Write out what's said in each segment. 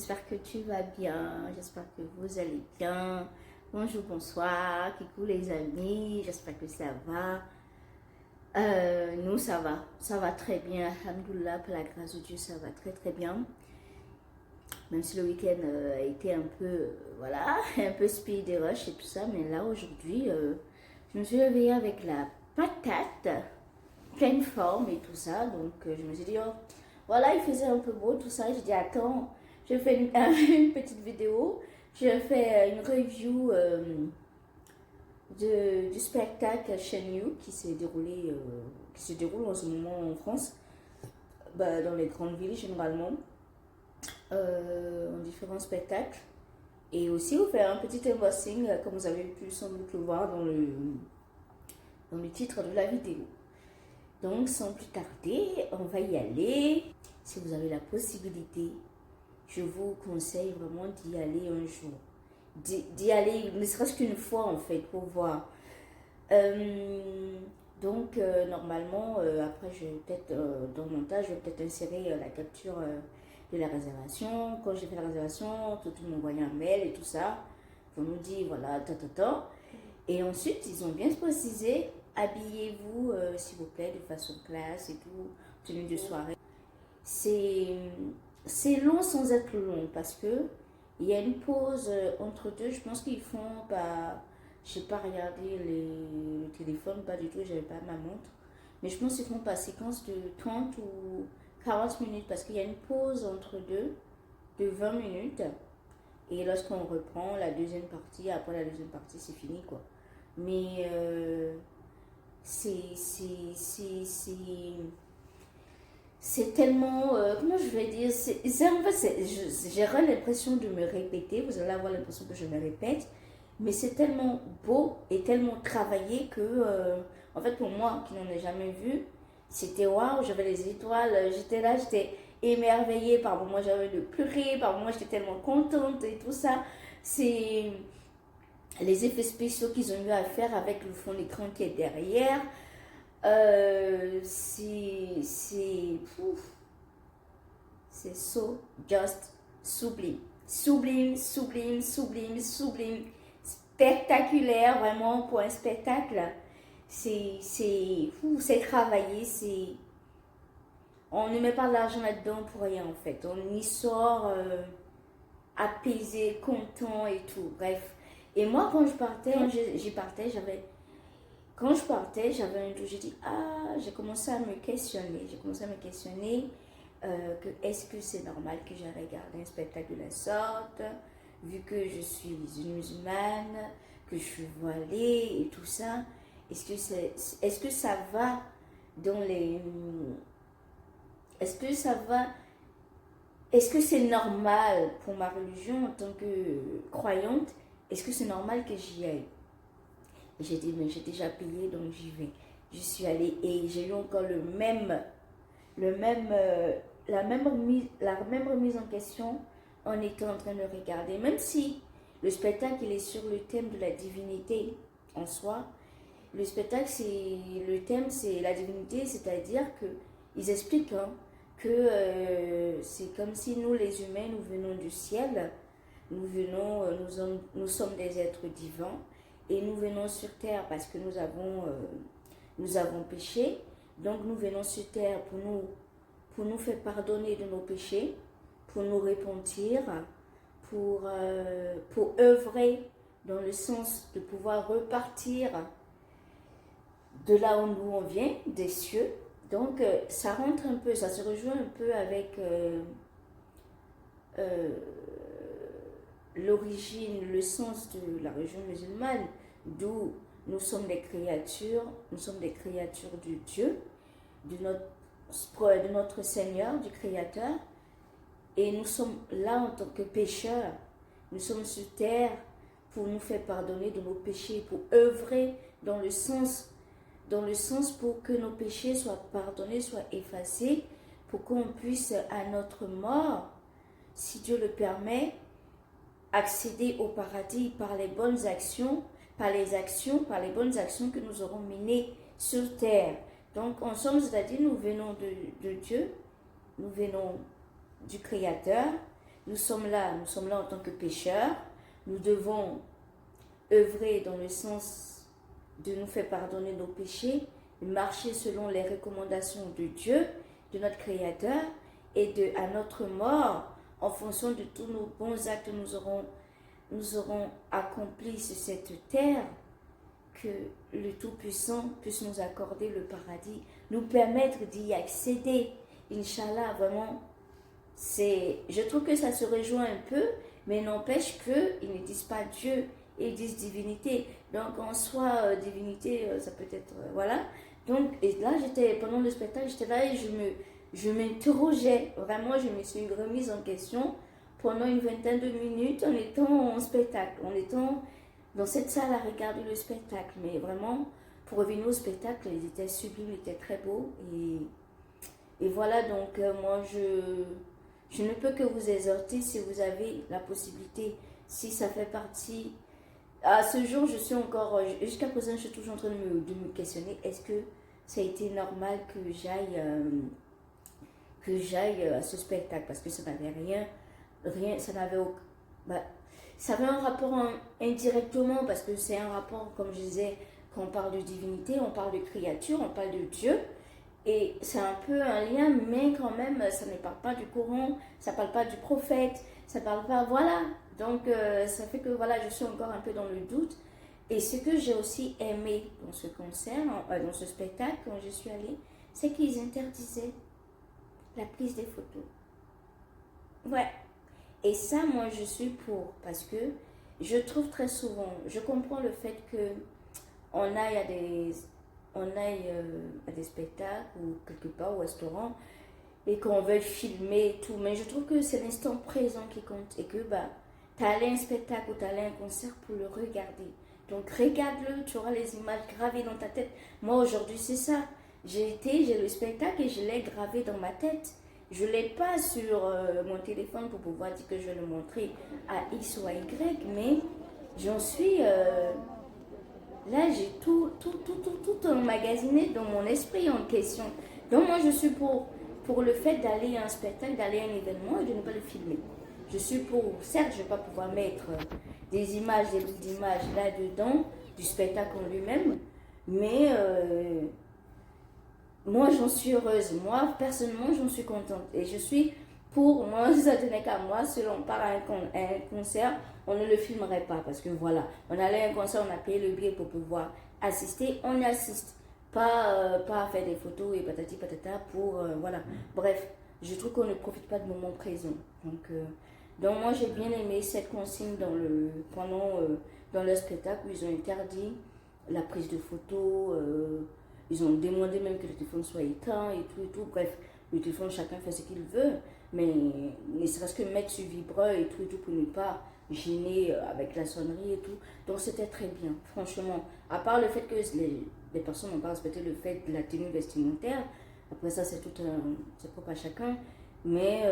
j'espère que tu vas bien, j'espère que vous allez bien. Bonjour, bonsoir, coucou les amis, j'espère que ça va. Nous, ça va très bien, alhamdoulilah, par la grâce de Dieu, ça va très très bien. Même si le week-end a été un peu, voilà, un peu speed et rush et tout ça, mais là aujourd'hui, je me suis réveillée avec la patate, pleine forme et tout ça, donc je me suis dit, oh, voilà, il faisait un peu beau, tout ça, j'ai dit, attends, je fais une petite vidéo, je fais une review du spectacle chez New qui se déroule en ce moment en France, dans les grandes villes généralement, en différents spectacles. Et aussi vous faire un petit unboxing, comme vous avez pu sans doute le voir dans le titre de la vidéo. Donc sans plus tarder, on va y aller. Si vous avez la possibilité, je vous conseille vraiment d'y aller un jour. D'y aller ne serait-ce qu'une fois en fait pour voir. Normalement, après je vais peut-être dans le montage, je vais peut-être insérer la capture de la réservation. Quand j'ai fait la réservation, tout le monde m'envoyait un mail et tout ça. On nous dit voilà, Et ensuite, ils ont bien précisé, habillez-vous s'il vous plaît de façon classe et tout, tenue de soirée. C'est long sans être long parce que il y a une pause entre deux. Je pense qu'ils font pas. Je n'ai pas regardé le téléphone, pas du tout, j'avais pas ma montre. Mais je pense qu'ils font par séquence de 30 ou 40 minutes parce qu'il y a une pause entre deux de 20 minutes. Et lorsqu'on reprend la deuxième partie, après la deuxième partie, c'est fini quoi. Mais c'est tellement, comment je vais dire, en fait, j'aurais l'impression de me répéter, vous allez avoir l'impression que je me répète, mais c'est tellement beau et tellement travaillé que, en fait, pour moi qui n'en ai jamais vu, c'était waouh, j'avais les étoiles, j'étais là, j'étais émerveillée, par moments j'avais de pleurer, par moments j'étais tellement contente et tout ça. C'est les effets spéciaux qu'ils ont eu à faire avec le fond d'écran qui est derrière. C'est so just sublime. Sublime, sublime, sublime, sublime. Spectaculaire, vraiment, pour un spectacle. C'est travaillé, on ne met pas de l'argent là-dedans pour rien en fait. On y sort apaisé, content et tout. Bref. Et moi, quand je partais, j'avais un doute. J'ai dit, j'ai commencé à me questionner. Que est-ce que c'est normal que j'ai regardé un spectacle de la sorte, vu que je suis une musulmane, que je suis voilée et tout ça. Est-ce que ça va dans les... Est-ce que ça va... Est-ce que c'est normal pour ma religion en tant que croyante? Est-ce que c'est normal que j'y aille? J'ai dit, mais j'ai déjà payé, donc j'y vais. Je suis allée et j'ai eu encore la même remise en question en étant en train de regarder. Même si le spectacle, il est sur le thème de la divinité en soi. Le spectacle, le thème, c'est la divinité, c'est-à-dire qu'ils expliquent que c'est comme si nous, les humains, nous venons du ciel. Nous sommes des êtres divins et nous venons sur terre parce que nous avons péché. Donc nous venons sur terre pour nous faire pardonner de nos péchés, pour nous repentir, pour œuvrer dans le sens de pouvoir repartir de là où nous on vient, des cieux. Donc ça rentre un peu, ça se rejoint un peu avec l'origine, le sens de la religion musulmane, d'où nous sommes des créatures de Dieu, de notre Seigneur, du Créateur, et nous sommes là en tant que pécheurs. Nous sommes sur terre pour nous faire pardonner de nos péchés, pour œuvrer dans le sens pour que nos péchés soient pardonnés, soient effacés, pour qu'on puisse à notre mort, si Dieu le permet, accéder au paradis par les bonnes actions, par les bonnes actions que nous aurons menées sur terre. Donc, en somme, c'est-à-dire, nous venons de Dieu, nous venons du Créateur, nous sommes là en tant que pécheurs. Nous devons œuvrer dans le sens de nous faire pardonner nos péchés, de marcher selon les recommandations de Dieu, de notre Créateur, et à notre mort, en fonction de tous nos bons actes, nous aurons accompli sur cette terre, que le Tout-Puissant puisse nous accorder le paradis, nous permettre d'y accéder. Inch'Allah, vraiment, je trouve que ça se rejoint un peu, mais n'empêche qu'ils ne disent pas Dieu, ils disent divinité. Donc en soi, divinité, ça peut être, voilà. Donc, et là, pendant le spectacle, j'étais là et je m'interrogeais. Vraiment, je me suis remise en question pendant une vingtaine de minutes en étant en spectacle, en étant dans cette salle à regarder le spectacle. Mais vraiment, pour revenir au spectacle, il était sublime, il était très beau. Et voilà, donc moi, je ne peux que vous exhorter si vous avez la possibilité, si ça fait partie. À ce jour, je suis encore, jusqu'à présent, je suis toujours en train de me questionner, est-ce que ça a été normal que j'aille à ce spectacle, parce que ça n'avait rien, ça n'avait aucun, ça avait un rapport indirectement, parce que c'est un rapport, comme je disais, quand on parle de divinité, on parle de créature, on parle de Dieu, et c'est un peu un lien, mais quand même, ça ne parle pas du Coran, ça ne parle pas du prophète, ça ne parle pas, voilà. Donc, ça fait que, voilà, je suis encore un peu dans le doute. Et ce que j'ai aussi aimé dans ce concert, dans ce spectacle, quand je suis allée, c'est qu'ils interdisaient la prise des photos. Ouais. Et ça, moi, je suis pour, parce que je trouve très souvent, je comprends le fait que on aille à des spectacles ou quelque part au restaurant et qu'on veuille filmer et tout, mais je trouve que c'est l'instant présent qui compte et que t'as allé à un spectacle ou t'as allé à un concert pour le regarder. Donc regarde-le, tu auras les images gravées dans ta tête. Moi aujourd'hui c'est ça, j'ai le spectacle et je l'ai gravé dans ma tête. Je ne l'ai pas sur mon téléphone pour pouvoir dire que je vais le montrer à X ou à Y, mais j'en suis... là, j'ai tout emmagasiné dans mon esprit en question. Donc moi, je suis pour le fait d'aller à un spectacle, d'aller à un événement et de ne pas le filmer. Je suis pour... Certes, je ne vais pas pouvoir mettre des images, des bouts d'images là-dedans, du spectacle en lui-même, mais... moi, j'en suis heureuse. Moi, personnellement, j'en suis contente. Et je suis pour, moi, si ça tenait qu'à moi, si on part à un concert, on ne le filmerait pas. Parce que voilà, on allait à un concert, on a payé le billet pour pouvoir assister, on y assiste. Pas faire des photos et patati patata pour, voilà. Bref, je trouve qu'on ne profite pas du moment présent. Donc moi, j'ai bien aimé cette consigne dans le spectacle où ils ont interdit la prise de photos. Ils ont demandé même que le téléphone soit éteint et tout. Bref, le téléphone, chacun fait ce qu'il veut. Mais ne serait-ce que mettre sur vibreur et tout pour ne pas gêner avec la sonnerie et tout. Donc c'était très bien, franchement. À part le fait que les personnes n'ont pas respecté le fait de la tenue vestimentaire. Après ça, c'est propre à chacun. Mais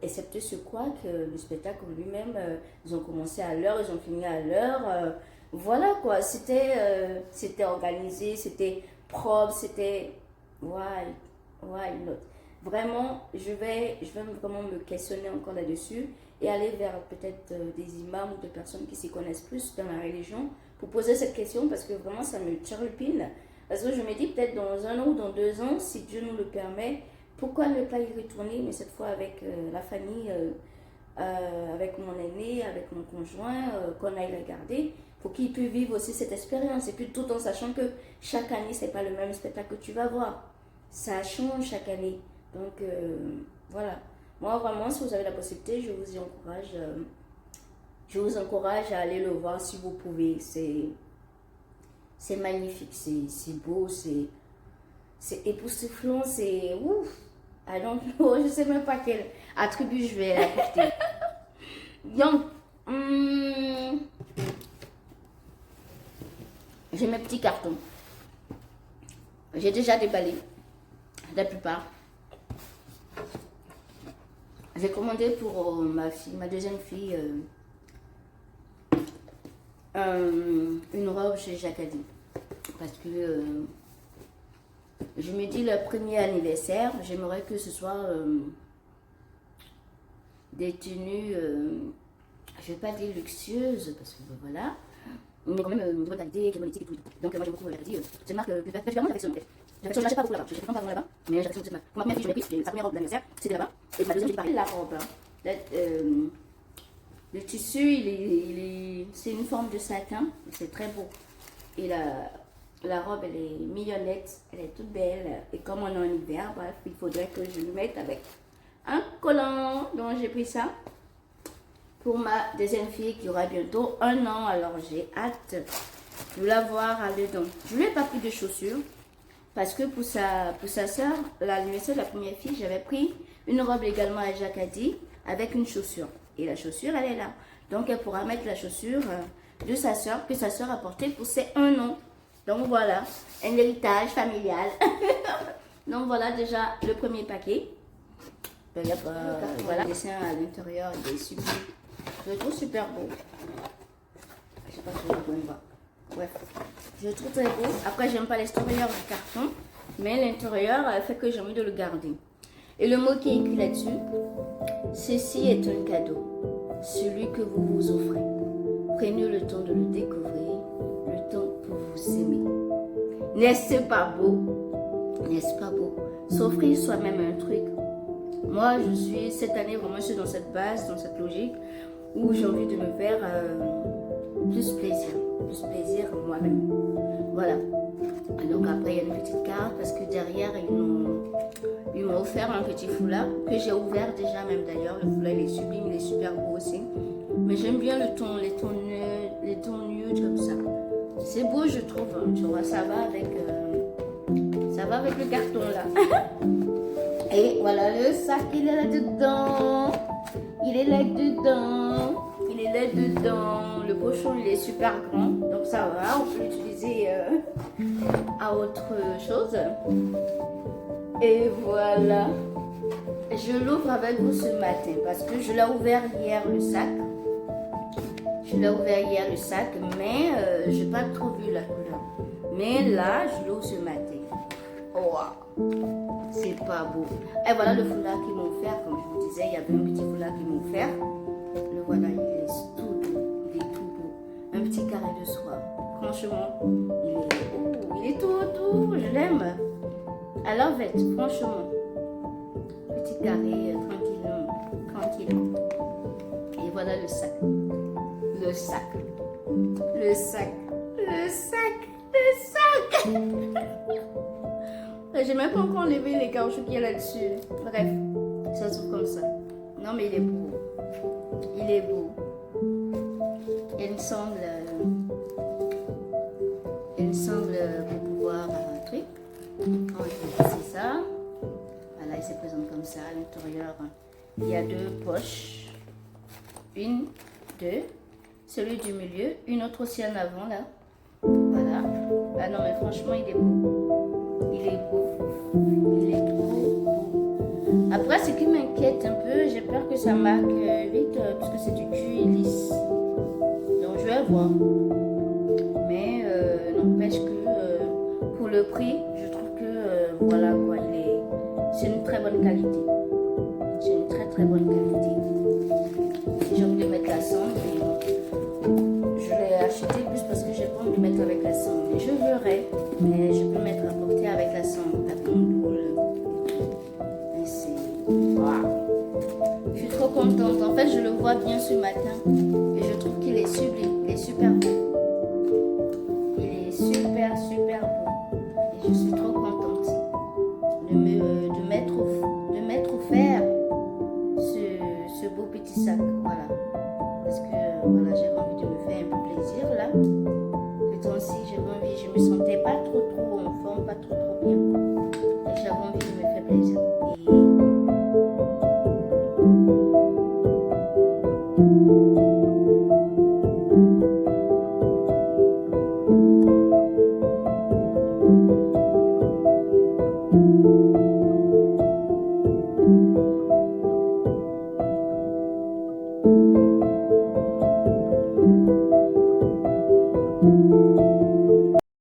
excepté ce quoi que le spectacle en lui-même, ils ont commencé à l'heure, ils ont fini à l'heure. Voilà quoi, c'était organisé, c'était propre, c'était why not. Vraiment, je vais vraiment me questionner encore là-dessus et aller vers peut-être des imams ou des personnes qui s'y connaissent plus dans la religion pour poser cette question parce que vraiment ça me turlupine. Parce que je me dis peut-être dans 1 an ou dans 2 ans, si Dieu nous le permet, pourquoi ne pas y retourner, mais cette fois avec la famille, avec mon aîné, avec mon conjoint, qu'on aille regarder pour qu'il puisse vivre aussi cette expérience. Et puis tout en sachant que chaque année, c'est pas le même spectacle que tu vas voir. Ça change chaque année. Donc voilà. Moi vraiment, si vous avez la possibilité, je vous y encourage. Je vous encourage à aller le voir si vous pouvez. C'est magnifique, c'est beau, c'est époustouflant, c'est ouf. I don't know, je sais même pas quel attribut je vais apporter. Donc, j'ai mes petits cartons. J'ai déjà déballé la plupart. J'ai commandé pour ma deuxième fille, une robe chez Jacadi. Parce que je me dis le premier anniversaire, j'aimerais que ce soit des tenues, je ne vais pas dire luxueuses, parce que voilà, mais quand même de bonne qualité, qui est bonne éthique et tout. Donc moi j'aime beaucoup Versace. C'est une marque que particulièrement j'affectionne en fait. Je n'achète pas beaucoup là-bas, je n'achète pas vraiment là-bas, mais j'affectionne cette marque. Pour ma première fille, je l'ai prise, sa première robe d'anniversaire, c'était là-bas. Et ma deuxième, j'ai parlé de la robe. Le tissu, c'est une forme de satin, c'est très beau. Et la robe, elle est mignonnette, elle est toute belle. Et comme on est en hiver, bref, il faudrait que je le mette avec un collant. Donc j'ai pris ça pour ma deuxième fille qui aura bientôt 1 an. Alors j'ai hâte de la voir à dedans. Je lui ai pas pris de chaussures parce que pour sa soeur, l'anniversaire de la première fille, j'avais pris une robe également à Jacadi avec une chaussure. Et la chaussure, elle est là. Donc elle pourra mettre la chaussure de sa soeur que sa soeur a portée pour ses 1 an. Donc voilà, un héritage familial. Donc voilà déjà le premier paquet. Voilà, le dessin à l'intérieur, il est super. Je le trouve super beau. Je sais pas si vous pouvez voir. Bref, je le trouve très beau. Après, j'aime pas l'extérieur du carton, mais l'intérieur fait que j'ai envie de le garder. Et le mot qui est écrit là-dessus, ceci est un cadeau, celui que vous vous offrez. Prenez le temps de le découvrir, le temps pour vous aimer. N'est-ce pas beau? N'est-ce pas beau? S'offrir soi-même un truc. Moi, cette année, vraiment, je suis dans cette base, dans cette logique, où j'ai envie de me faire plus plaisir moi-même. Voilà. Et donc après, il y a une petite carte, parce que derrière, ils m'ont offert un petit foulard, que j'ai ouvert déjà même d'ailleurs. Le foulard, il est sublime, il est super beau aussi. Mais j'aime bien les tons nude comme ça. C'est beau, je trouve. Hein. Tu vois, ça va avec le carton là. Et voilà le sac, il est là-dedans. Il est là-dedans. Il est là-dedans. Le pochon, il est super grand. Donc ça va, on peut l'utiliser à autre chose. Et voilà. Je l'ouvre avec vous ce matin parce que je l'ai ouvert hier le sac. Mais je n'ai pas trop vu la couleur. Mais là, je l'ouvre ce matin. Oh, c'est pas beau. Et voilà le foulard qu'ils m'ont offert. Comme je vous disais, il y avait un petit foulard qu'ils m'ont offert. Le voilà, il est tout beau. Il est tout beau. Un petit carré de soie. Franchement, il est tout. Je l'aime. Alors, franchement, petit carré, tranquillement. Et voilà le sac. J'ai même pas encore enlevé les caoutchoucs qu'il y a là-dessus. Bref, ça se trouve comme ça. Non mais il est beau. Il me semble pour pouvoir truc. C'est ça. Voilà, il se présente comme ça. À l'intérieur, il y a 2 poches. 1, 2. Celui du milieu. Une autre aussi en avant là. Voilà. Ah non mais franchement, il est beau. Il est trop beau. Après, ce qui m'inquiète un peu, j'ai peur que ça marque vite parce que c'est du cuir lisse. Donc je vais voir. Mais n'empêche que pour le prix, je trouve que voilà quoi, c'est une très bonne qualité. C'est une très bonne qualité. J'ai envie de mettre la cendre, mais je l'ai acheté plus parce que j'ai pas envie de mettre avec la cendre. Je verrai, mais je peux mettre à porter avec la cendre, la bandoule. Et c'est... Waouh! Je suis trop contente. En fait, je le vois bien ce matin et je trouve qu'il est sublime. Il est super beau. Il est super beau. Et je suis trop contente de mettre offert ce beau petit sac. Voilà. Parce que voilà, j'avais envie de me faire un peu plaisir là. Le temps-ci, j'avais envie, je me sentais pas trop en forme, pas trop bien.